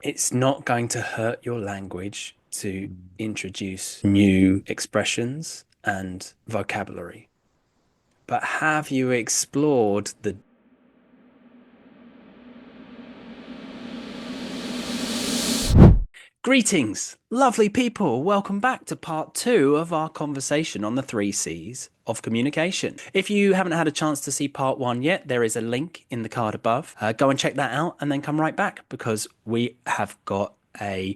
It's not going to hurt your language to introduce new expressions and vocabulary. But have you explored the Greetings, lovely people. Welcome back to part two of our conversation on the three C's of communication. If you haven't had a chance to see part one yet, there is a link in the card above. Go and check that out and then come right back because we have got a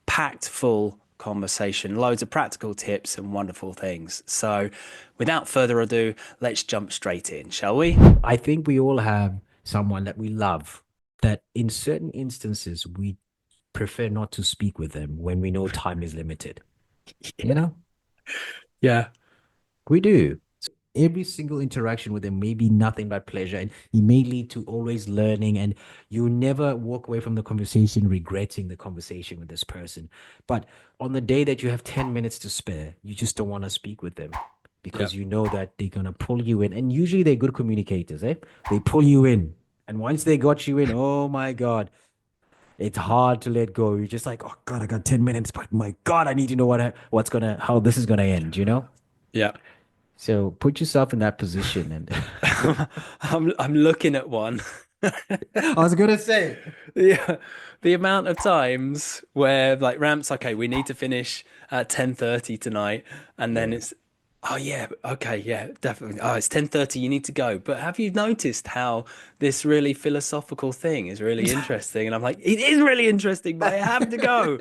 packed full conversation, loads of practical tips and wonderful things. So without further ado, let's jump straight in, shall we? I think we all have someone that we love that in certain instances we prefer not to speak with them when we know time is limited. You know, Yeah. we do. So every single interaction with them may be nothing but pleasure, and it may lead to always learning, and you never walk away from the conversation regretting the conversation with this person. But on the day that you have 10 minutes to spare, you just don't want to speak with them Yeah. because you know that they're gonna pull you in. And usually they're good communicators, eh? They pull you in. And once they got you in, oh my God, it's hard to let go. You're just like, oh God, I got 10 minutes, but my God, I need to know how this is gonna end, you know? Yeah. So put yourself in that position and I'm looking at one. I was gonna say, Yeah, the amount of times where like Ramps, okay, we need to finish at 10:30 tonight, and then yeah. it's oh yeah, okay, yeah, definitely. Oh, it's 10:30, you need to go. But have you noticed how this really philosophical thing is really interesting? And I'm like, it is really interesting, but I have to go.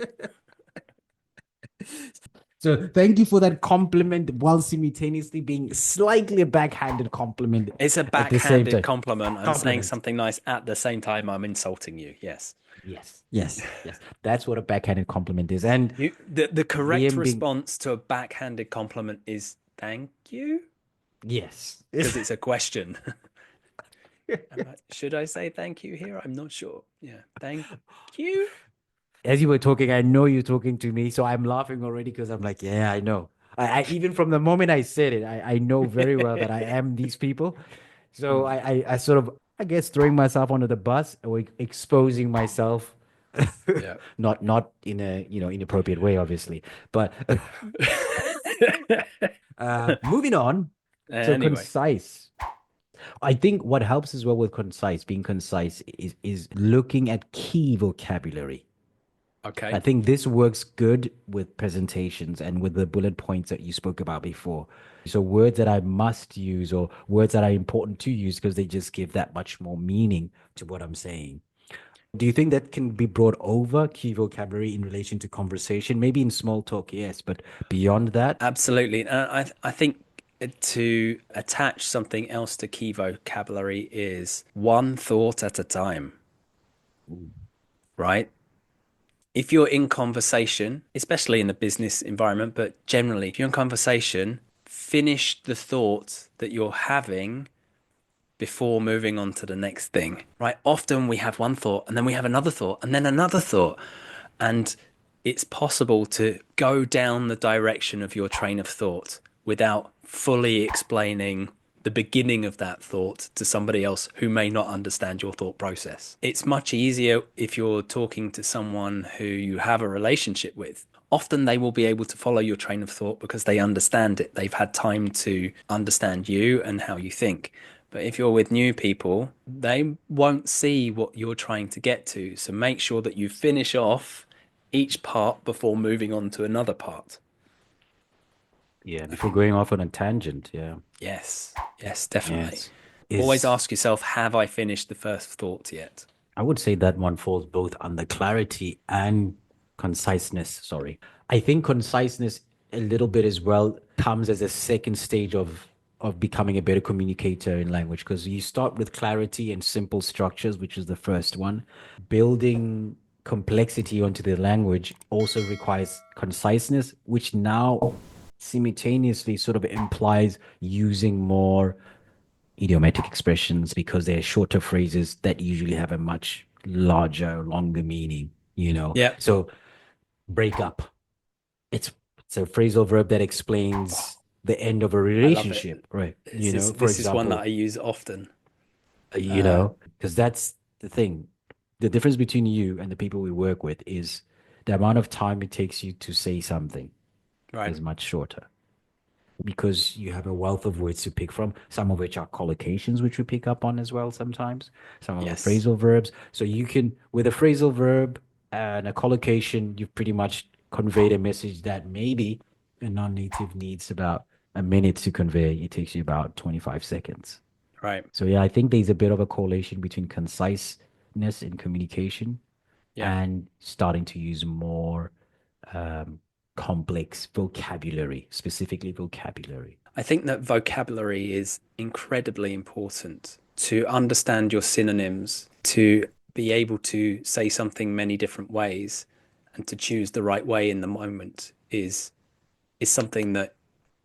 So thank you for that compliment while simultaneously being slightly a backhanded compliment It's a at the same backhanded time. compliment. I'm saying Compliment. something nice at the same time I'm insulting you. Yes. Yes, yes, yes. That's what a backhanded compliment is. And The correct Liam being, response to a backhanded compliment is thank you yes. because it's a question. Should I say thank you here? I'm not sure. Yeah. Thank you. As you were talking, I know you're talking to me, so I'm laughing already because I'm like, yeah, I know. I even from the moment I said it, I know very well that I am these people. So Mm. I sort of, I guess, throwing myself under the bus or exposing myself, Yeah. not in a, inappropriate way, obviously. But moving on. So Anyway, concise. I think what helps as well with being concise is looking at key vocabulary. I okay. think this works good with presentations and with the bullet points that you spoke about before. So words that I must use or words that are important to use because they just give that much more meaning to what I'm saying. Do you think that can be brought over key vocabulary in relation to conversation? Maybe in small talk, yes, but beyond that, Absolutely. I think to attach something else to key vocabulary is one thought at a time, right? If you're in conversation, especially in the business environment, but generally, if you're in conversation, finish the thought that you're having before moving on to the next thing, right? Often we have one thought and then we have another thought and then another thought. And it's possible to go down the direction of your train of thought without fully explaining the beginning of that thought to somebody else who may not understand your thought process. It's much easier if you're talking to someone who you have a relationship with. Often they will be able to follow your train of thought because they understand it. They've had time to understand you and how you think. But if you're with new people, they won't see what you're trying to get to. So make sure that you finish off each part before moving on to another part. yeah, before going off on a tangent, yeah, Yes, yes, definitely. yes, Always is ask yourself, have I finished the first thought yet? I would say that one falls both under clarity and conciseness. Sorry. I think conciseness a little bit as well comes as a second stage of becoming a better communicator in language because you start with clarity and simple structures, which is the first one. Building complexity onto the language also requires conciseness, which now simultaneously sort of implies using more idiomatic expressions because they're shorter phrases that usually have a much larger, longer meaning, you know. Yeah, So break up. It's it's a phrasal verb that explains the end of a I love it. relationship, right? This is For this is one that example, I use often. you Uh, know, because that's the thing. The difference between you and the people we work with is the amount of time it takes you to say something Right. is much shorter because you have a wealth of words to pick from, some of which are collocations, which we pick up on as well sometimes, some of them Yes. phrasal verbs. So you can, with a phrasal verb and a collocation, you've pretty much conveyed a message that maybe a non-native needs about a minute to convey. It takes you about 25 seconds. Right. So yeah, I think there's a bit of a correlation between conciseness in communication Yeah. and starting to use more um, complex vocabulary, specifically vocabulary. I think that vocabulary is incredibly important to understand your synonyms, to be able to say something many different ways and to choose the right way in the moment is something that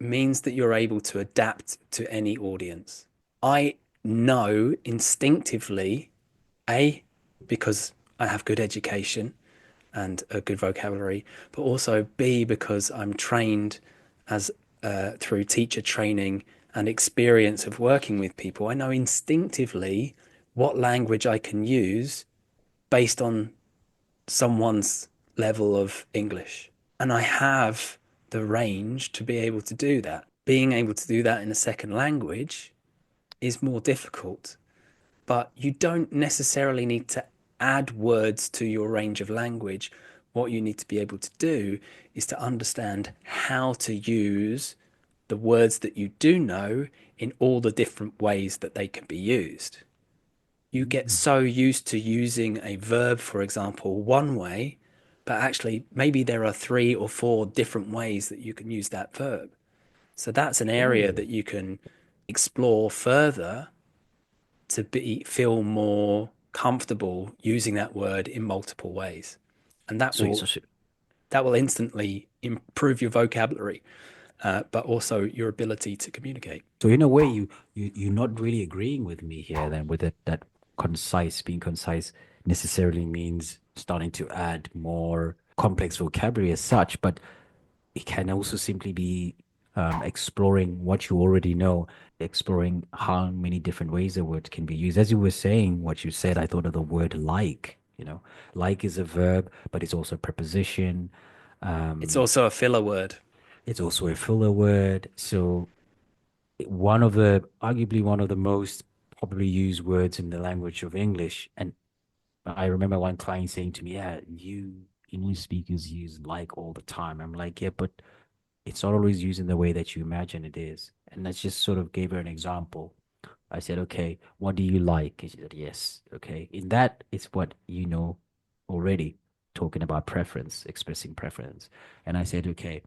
means that you're able to adapt to any audience. I know instinctively, A, because I have good education and a good vocabulary, but also B, because I'm trained as through teacher training and experience of working with people. I know instinctively what language I can use based on someone's level of English. And I have the range to be able to do that. Being able to do that in a second language is more difficult, but you don't necessarily need to add words to your range of language. What you need to be able to do is to understand how to use the words that you do know in all the different ways that they can be used. You get Mm. so used to using a verb, for example, one way, but actually maybe there are three or four different ways that you can use that verb. So that's an area Oh, that you can explore further to be feel more comfortable using that word in multiple ways. And so, so, that will instantly improve your vocabulary, but also your ability to communicate. so in a way, you're not really agreeing with me here then with it that concise, being concise necessarily means starting to add more complex vocabulary as such, but it can also simply be exploring what you already know, exploring how many different ways a word can be used. As you were saying, what you said, I thought of the word like. Like is a verb, but it's also a preposition. It's Um, also a filler word. it's also a filler word. So arguably one of the most probably used words in the language of English. And I remember one client saying to me, "Yeah, you English speakers use like all the time." I'm like, "Yeah, but it's not always used in the way that you imagine it is." And I just sort of gave her an example. I said, "Okay, what do you like?" And she said, "Yes." Okay. In that, it's what you know already, talking about preference, expressing preference. And I said, "Okay,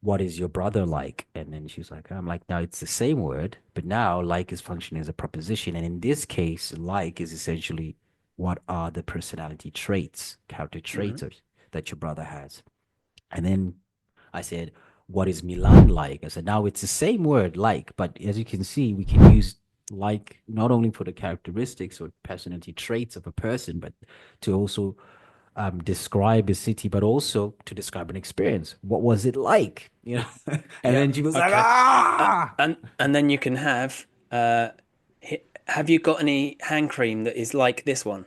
what is your brother like?" And then she was like, I'm like, now it's the same word, but now like is functioning as a preposition. And in this case, like is essentially what are the personality traits, character Mm-hmm. traits that your brother has. And then I said, what is Milan like? I said, now it's the same word, like, but as you can see, we can use like not only for the characteristics or personality traits of a person, but to also describe a city, but also to describe an experience. What was it like? And Yeah. then she was like, Okay. ah, And then you can have have you got any hand cream that is like this one,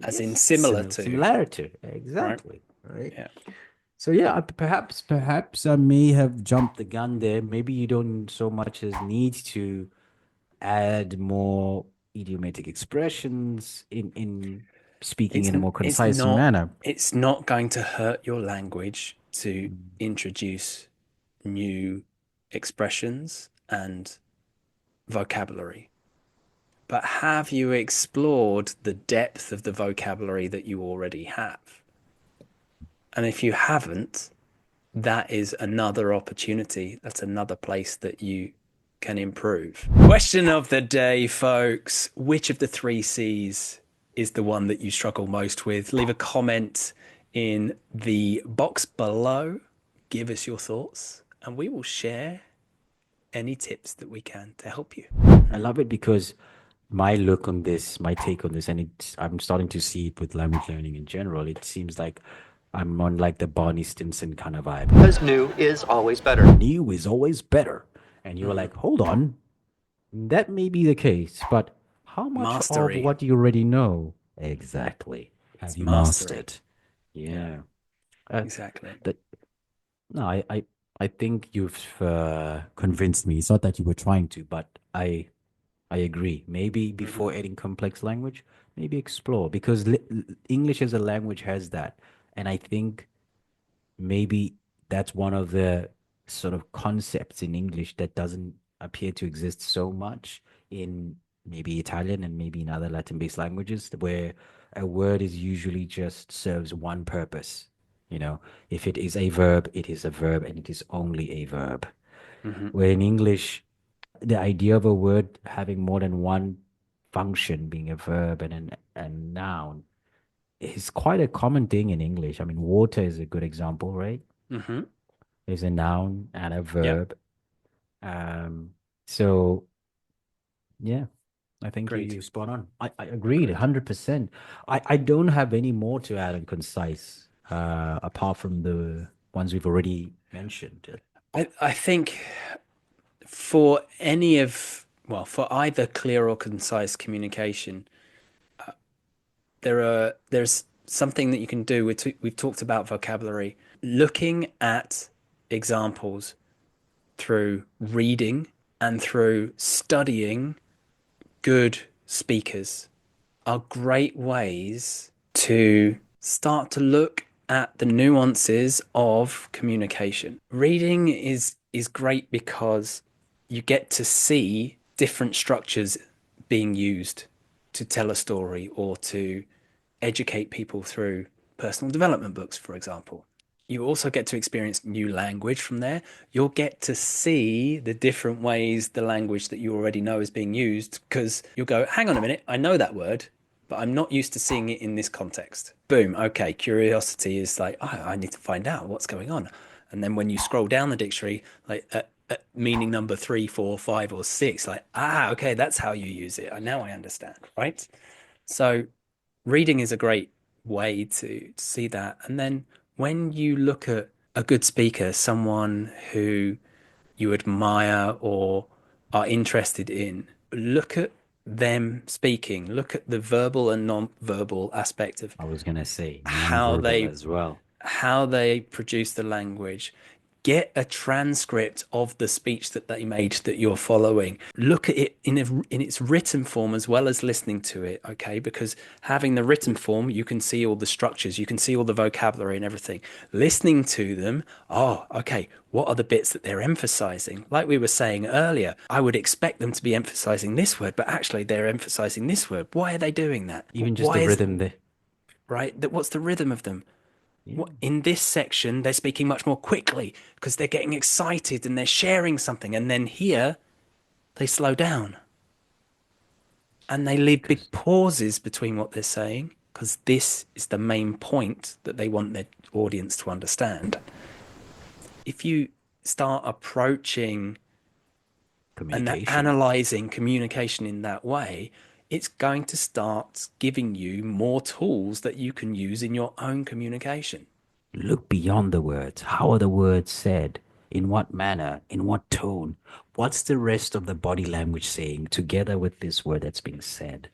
as in yes, similar to, similarity, right? exactly, right. Yeah. So yeah, perhaps I may have jumped the gun there. Maybe you don't so much as need to add more idiomatic expressions in speaking It's in a more it's concise not manner. it's not going to hurt your language to Mm. introduce new expressions and vocabulary. But have you explored the depth of the vocabulary that you already have? And if you haven't, that is another opportunity. That's another place that you can improve. Question of the day, folks. Which of the three C's is the one that you struggle most with? Leave a comment in the box below. Give us your thoughts, and we will share any tips that we can to help you. I love it because my look on this, my take on this, and I'm starting to see it with language learning in general. It seems like I'm on like the Barney Stinson kind of vibe. Because new is always better. New is always better. And you were like, hold on, that may be the case, but how much of Mastery. what you already know Exactly. Have It's you mastery. mastered? Yeah, Yeah. Uh, exactly. that no, I think you've convinced me. It's not that you were trying to, but I agree. Maybe Hmm. before adding complex language, maybe explore because English as a language has that, and I think maybe that's one of the sort of concepts in English that doesn't appear to exist so much in maybe Italian and maybe in other Latin-based languages, where a word is usually just serves one purpose. You know, if it is a verb, it is a verb and it is only a verb. Hmm. Where in English, the idea of a word having more than one function, being a verb and a noun, is quite a common thing in English. I mean, water is a good example, right? Hmm. There's a noun and a Yep, verb. Um, so yeah, I think agreed. you spot on. I agreed Agreed. 100%. I don't have any more to add on concise, apart from the ones we've already mentioned. I think for any of, well, for either clear or concise communication, there's something that you can do. We've talked about vocabulary, looking at examples through reading and through studying good speakers are great ways to start to look at the nuances of communication. Reading is great because you get to see different structures being used to tell a story or to educate people through personal development books, for example. You also get to experience new language from there. You'll get to see the different ways the language that you already know is being used because you'll go, hang on a minute, I know that word, but I'm not used to seeing it in this context. Boom. Okay. Curiosity is like, oh, I need to find out what's going on. And then when you scroll down the dictionary, like meaning number three, four, five, or six, like, okay, that's how you use it. Now I understand. Right. So reading is a great way to see that. And then when you look at a good speaker, someone who you admire or are interested in, look at them speaking, look at the verbal and non-verbal aspect of I was gonna say how non-verbal they as well. how they produce the language. Get a transcript of the speech that they made that you're following. Look at it in its written form as well as listening to it, okay? Because having the written form, you can see all the structures, you can see all the vocabulary and everything. Listening to them, oh, okay, what are the bits that they're emphasizing? Like we were saying earlier, I would expect them to be emphasizing this word, but actually they're emphasizing this word. Why are they doing that? Even just Why the is rhythm there. right? That what's the rhythm of them? Yeah, In this section, they're speaking much more quickly because they're getting excited and they're sharing something. And then here, they slow down and they leave big because pauses between what they're saying because this is the main point that they want their audience to understand. If you start approaching and communication. analyzing communication in that way, it's going to start giving you more tools that you can use in your own communication. Look beyond the words. How are the words said? In what manner? In what tone? What's the rest of the body language saying together with this word that's being said?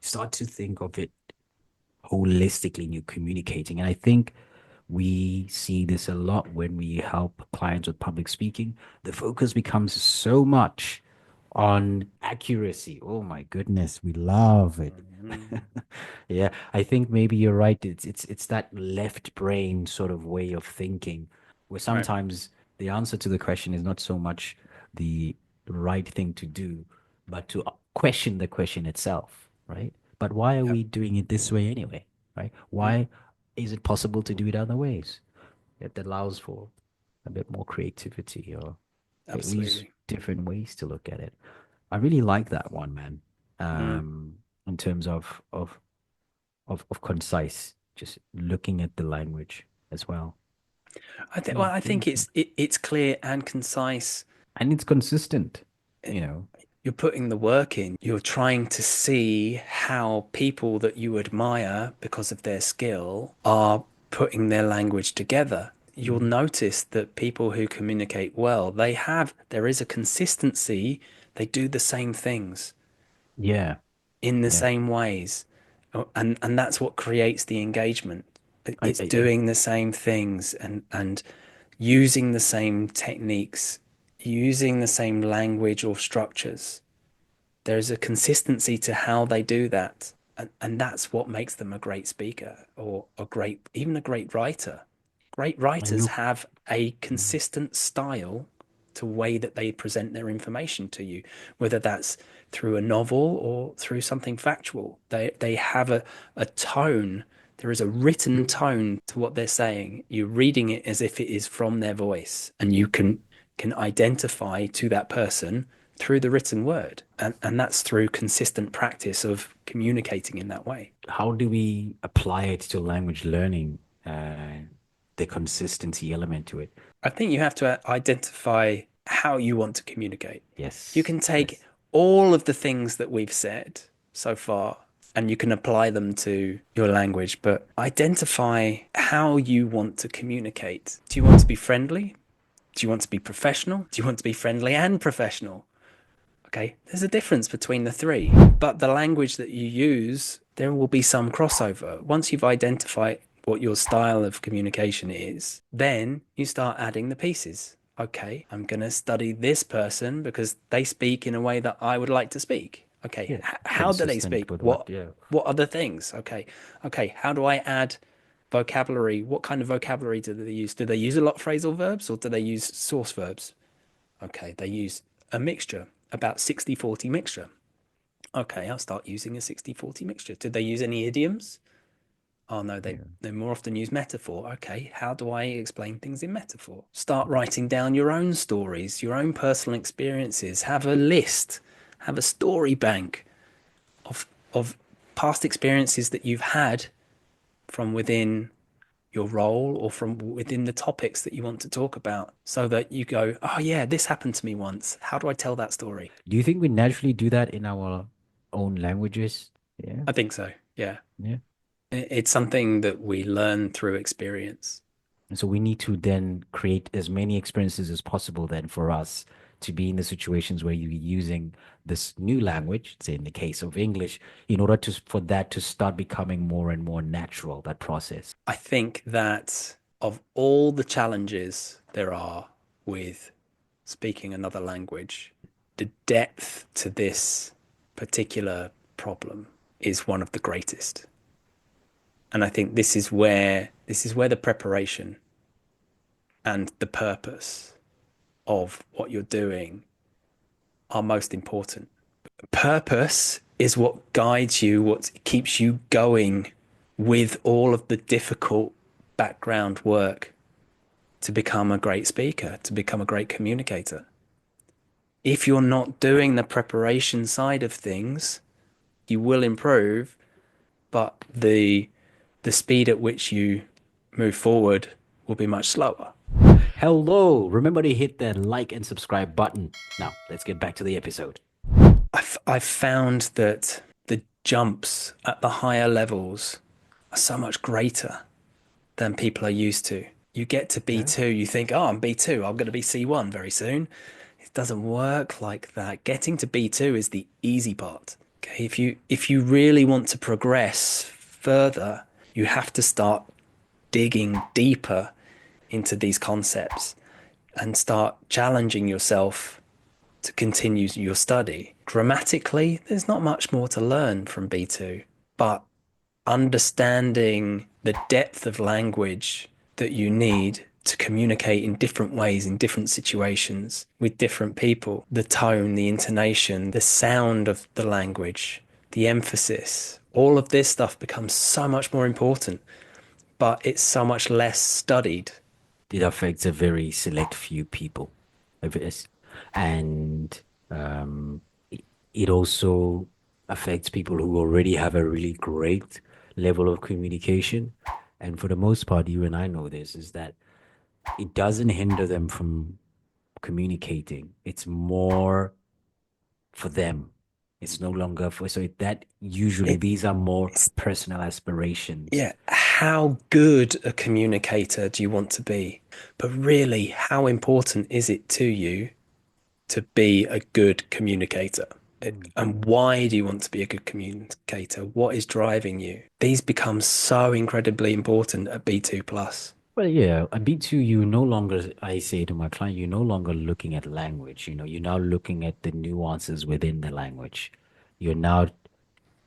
Start to think of it holistically in your communicating. And I think we see this a lot when we help clients with public speaking. The focus becomes so much on accuracy. Oh my goodness, we love it. Mhm. Yeah, I think maybe you're right. It's that left brain sort of way of thinking where Right. sometimes the answer to the question is not so much the right thing to do, but to question the question itself, right? But why are Yep. we doing it this way anyway, right? Mm, Why is it possible to do it other ways? It allows for a bit more creativity or at least absolutely. different ways to look at it. I really like that one, man. Mm. In terms of concise, just looking at the language as well. Well, Really, I really think cool. it's clear and concise. And it's consistent, you know. You're putting the work in. You're trying to see how people that you admire because of their skill are putting their language together. You'll Mhm. notice that people who communicate well, there is a consistency. They do the same things Yeah, in the yeah. same ways. And that's what creates the engagement. It's I doing the same things and using the same techniques, using the same language or structures. There's a consistency to how they do that. And that's what makes them a great speaker or a great, even a great writer. Great I writers know. have a consistent style to way that they present their information to you, whether that's through a novel or through something factual. They have a tone. There is a written tone to what they're saying. You're reading it as if it is from their voice, and you can identify to that person through the written word. And that's through consistent practice of communicating in that way. How do we apply it to language learning? The consistency element to it. I think you have to identify how you want to communicate. You Yes, can take yes. all of the things that we've said so far and you can apply them to your language, but identify how you want to communicate. Do you want to be friendly? Do you want to be professional? Do you want to be friendly and professional? Okay, there's a difference between the three, but the language that you use, there will be some crossover. Once you've identified what your style of communication is, then you start adding the pieces. Okay, I'm going to study this person because they speak in a way that I would like to speak. Okay, Yeah, how do they consistent speak? with what, What yeah. what other things? Okay, how do I add vocabulary? What kind of vocabulary do they use? Do they use a lot of phrasal verbs or do they use source verbs? Okay, they use a mixture, about 60-40 mixture. Okay, I'll start using a 60-40 mixture. Did they use any idioms? Oh no, Yeah. they more often use metaphor. Okay, how do I explain things in metaphor? Start writing down your own stories, your own personal experiences. Have a list, have a story bank of past experiences that you've had from within your role or from within the topics that you want to talk about so that you go, oh yeah, this happened to me once. How do I tell that story? Do you think we naturally do that in our own languages? Yeah, I think so. Yeah. yeah. It's something that we learn through experience. And so we need to then create as many experiences as possible then for us to be in the situations where you're using this new language, say in the case of English, in order to for that to start becoming more and more natural, that process. I think that of all the challenges there are with speaking another language, the depth to this particular problem is one of the greatest. And I think this is where the preparation and the purpose of what you're doing are most important. Purpose is what guides you, what keeps you going with all of the difficult background work to become a great speaker, to become a great communicator. If you're not doing the preparation side of things, you will improve, but the speed at which you move forward will be much slower. Hello, remember to hit that like and subscribe button. Now, let's get back to the episode. I've found that the jumps at the higher levels are so much greater than people are used to. You get to Yeah. B2, you think, oh, I'm B2, I'm going to be C1 very soon. It doesn't work like that. Getting to B2 is the easy part. Okay, if you really want to progress further, you have to start digging deeper into these concepts and start challenging yourself to continue your study. Grammatically, there's not much more to learn from B2, but understanding the depth of language that you need to communicate in different ways, in different situations, with different people, the tone, the intonation, the sound of the language, the emphasis, all of this stuff becomes so much more important, but it's so much less studied. It affects a very select few people of this. And it it also affects people who already have a really great level of communication. And for the most part, you and I know this, is that it doesn't hinder them from communicating. It's more for them. It's no longer for, so that usually It, these are more it's personal aspirations. Yeah, how good a communicator do you want to be? But really, how important is it to you to be a good communicator? And why do you want to be a good communicator? What is driving you? These become so incredibly important at B2 plus. Well, yeah, at B2, you no longer, I say to my client, you're no longer looking at language, you're now looking at the nuances within the language. You're now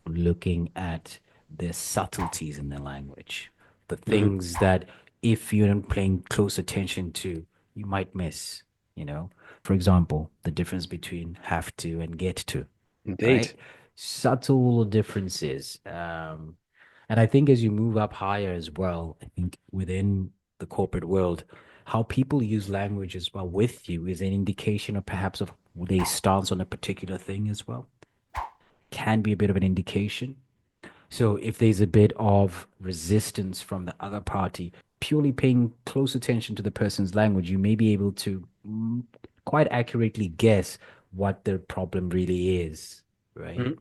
looking at the subtleties in the language, the Hmm. things that if you're not paying close attention to, you might miss, you know. For example, the difference between have to and get to, Indeed. right? Subtle differences. And I think as you move up higher as well, I think within the corporate world, how people use language as well with you is an indication of perhaps of their stance on a particular thing as well. Can be a bit of an indication. So if there's a bit of resistance from the other party, purely paying close attention to the person's language, you may be able to quite accurately guess what the problem really is, right?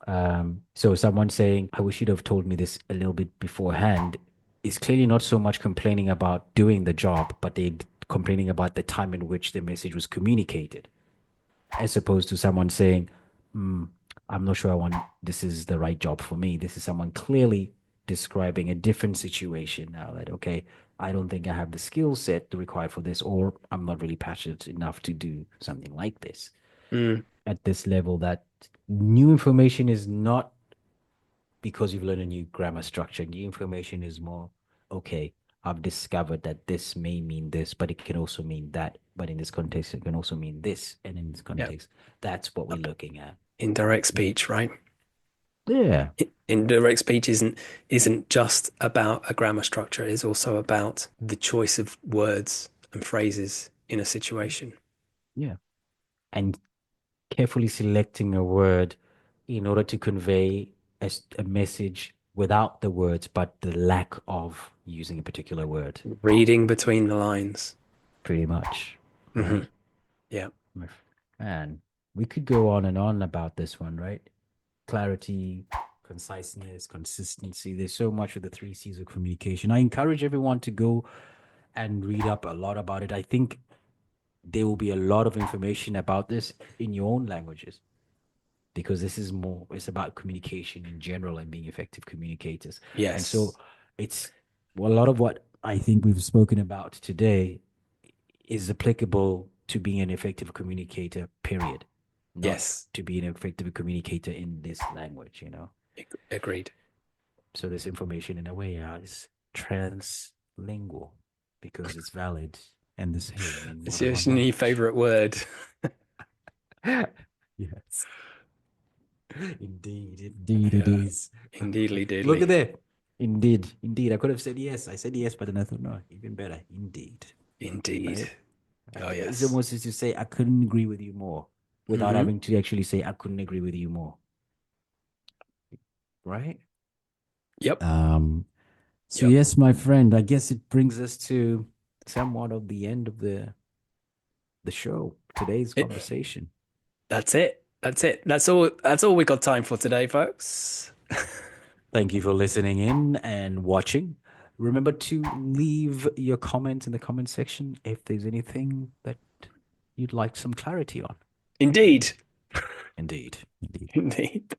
Mm. So someone saying, I wish you'd have told me this a little bit beforehand is clearly not so much complaining about doing the job, but they complaining about the time in which the message was communicated, as opposed to someone saying, I'm not sure this is the right job for me. This is someone clearly describing a different situation now that, okay, I don't think I have the skill set to require for this, or I'm not really passionate enough to do something like this Mm. at this level. That new information is not because you've learned a new grammar structure. New information is more, okay, I've discovered that this may mean this, but it can also mean that. But in this context, it can also mean this. And in this Yeah. context, that's what we're looking at. Indirect speech, right? Yeah. Indirect speech isn't just about a grammar structure, it's also about the choice of words and phrases in a situation. Yeah. And carefully selecting a word in order to convey a message without the words, but the lack of using a particular word, Reading between the lines. pretty much. Hmm. Right? Yeah. Man, we could go on and on about this one, right? Clarity, conciseness, consistency. There's so much of the three C's of communication. I encourage everyone to go and read up a lot about it. I think there will be a lot of information about this in your own languages because this is more, it's about communication in general and being effective communicators. And so Yes. it's well, a lot of what I think we've spoken about today is applicable to being an effective communicator, period. Not Yes. to be an effective communicator in this language. Agreed. So this information in a way is translingual because it's valid and the same in It's more than one your new language. favorite word. Yes. Indeed it Yeah. is. Indeedly Look at doodly. that. Indeed. I could have said yes. I said yes, but then I thought, no, even better. Indeed. Indeed. Right? Oh, It's yes. almost as to say, I couldn't agree with you more without Hmm. having to actually say, I couldn't agree with you more. Right? Yep. So Yep. yes, my friend, I guess it brings us to somewhat of the end of the show, today's It, conversation. that's it. That's it. That's all we got time for today, folks. Thank you for listening in and watching. Remember to leave your comments in the comment section if there's anything that you'd like some clarity on. Indeed. Indeed. Indeed.